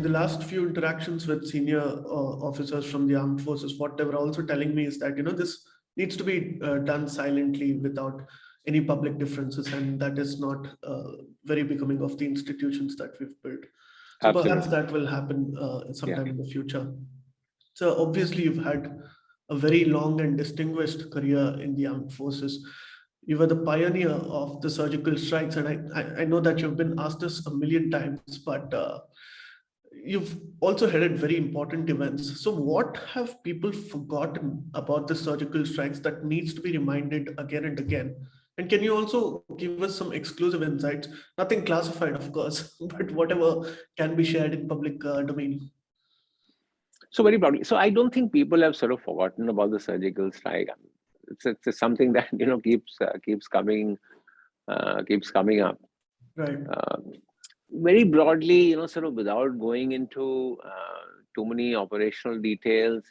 the last few interactions with senior officers from the armed forces, what they were also telling me is that, this needs to be done silently without any public differences, and that is not very becoming of the institutions that we've built. So perhaps Absolutely. that will happen sometime Yeah. in the future. So obviously, you've had a very long and distinguished career in the armed forces. You were the pioneer of the surgical strikes, and I know that you've been asked this a million times, but you've also headed very important events. So what have people forgotten about the surgical strikes that needs to be reminded again and again? And can you also give us some exclusive insights? Nothing classified, of course, but whatever can be shared in public domain. So very broadly, so I don't think people have sort of forgotten about the surgical strike. It's something that keeps coming up. Right. Very broadly, sort of without going into too many operational details,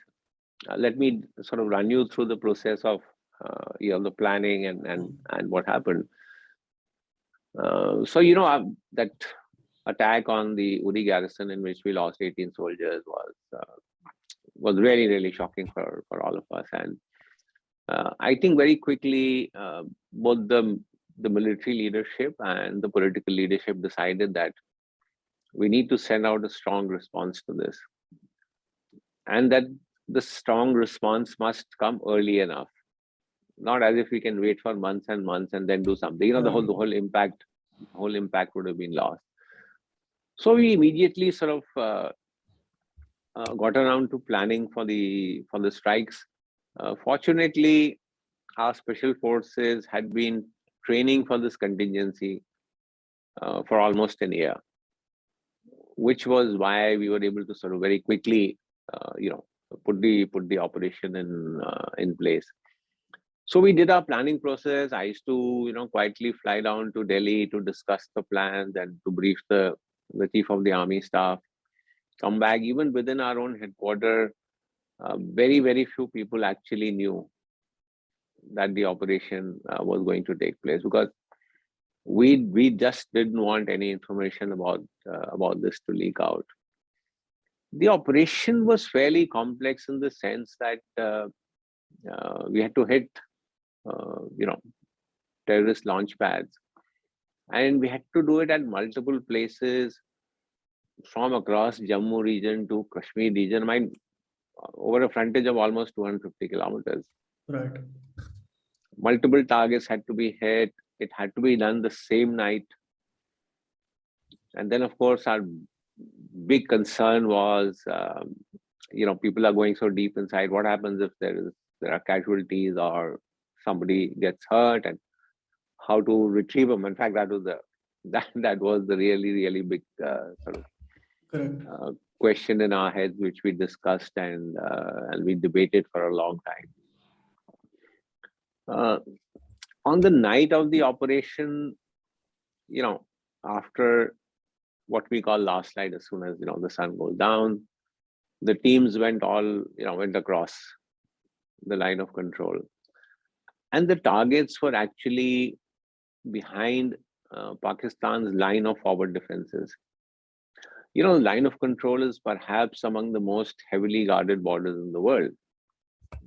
let me sort of run you through the process of the planning and what happened. That attack on the Uri garrison, in which we lost 18 soldiers, was really, really shocking for all of us. And I think very quickly, both the military leadership and the political leadership decided that we need to send out a strong response to this, and that the strong response must come early enough, not as if we can wait for months and months and then do something. The whole impact would have been lost. So we immediately sort of got around to planning for the strikes. Fortunately, our special forces had been training for this contingency for almost a year, which was why we were able to sort of very quickly, put the operation in place. So we did our planning process. I used to, quietly fly down to Delhi to discuss the plans and to brief the chief of the army staff. Come back, even within our own headquarters, very, very few people actually knew that the operation was going to take place, because we just didn't want any information about this to leak out. The operation was fairly complex in the sense that we had to hit, terrorist launch pads, and we had to do it at multiple places from across Jammu region to Kashmir region, over a frontage of almost 250 kilometers. Right. Multiple targets had to be hit. It had to be done the same night. And then, of course, our big concern was, people are going so deep inside. What happens if there are casualties or somebody gets hurt, and how to retrieve them? In fact, that was the really, really big sort of question in our heads, which we discussed and we debated for a long time. On the night of the operation, after what we call last light, as soon as the sun goes down, the teams went across the line of control, and the targets were actually behind Pakistan's line of forward defenses. The line of control is perhaps among the most heavily guarded borders in the world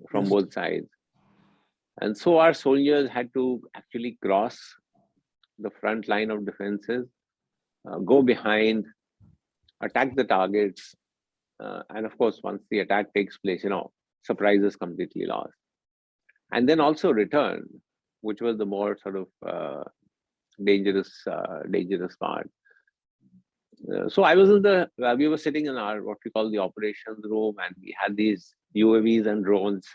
from both sides. And so our soldiers had to actually cross the front line of defenses, go behind, attack the targets. And of course, once the attack takes place, surprise is completely lost. And then also return, which was the more sort of dangerous part. So I was we were sitting in our, what we call the operations room, and we had these UAVs and drones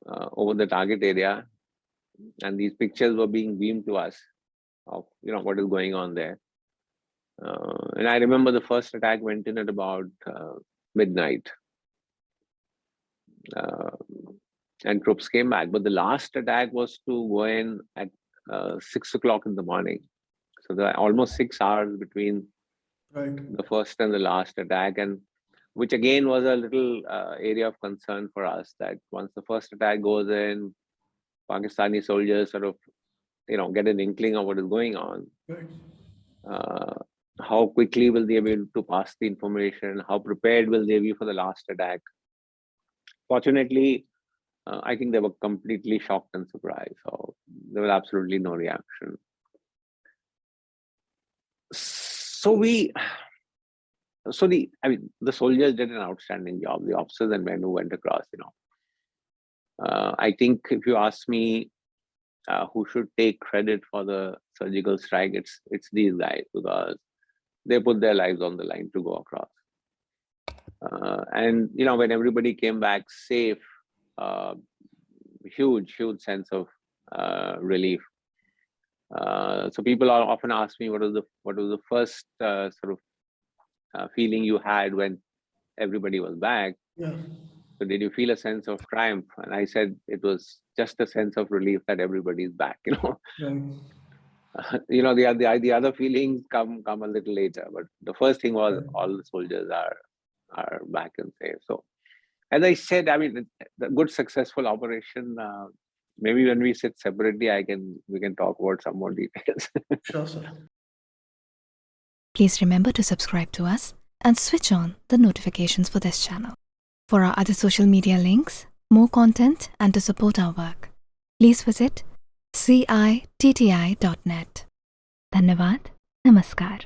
over the target area, and these pictures were being beamed to us of what is going on there. And I remember the first attack went in at about midnight, and troops came back. But the last attack was to go in at 6 o'clock in the morning. So there are almost 6 hours between the first and the last attack, and which again was a little area of concern for us, that once the first attack goes in, Pakistani soldiers sort of, get an inkling of what is going on. how quickly will they be able to pass the information? How prepared will they be for the last attack? Fortunately, I think they were completely shocked and surprised. So there was absolutely no reaction. The soldiers did an outstanding job. The officers and men who went across, I think if you ask me who should take credit for the surgical strike, it's these guys, because they put their lives on the line to go across. And when everybody came back safe, huge sense of relief. So people often ask me what was the first sort of feeling you had when everybody was back. Yeah. So did you feel a sense of triumph? And I said it was just a sense of relief that everybody's back. Right. The other feelings come a little later, but the first thing was Right. all the soldiers are back and safe. So as I said, the good successful operation. Maybe when we sit separately, we can talk about some more details. Sure, sir. Please remember to subscribe to us and switch on the notifications for this channel. For our other social media links, more content, and to support our work, please visit citti.net. Dhanyavad. Namaskar.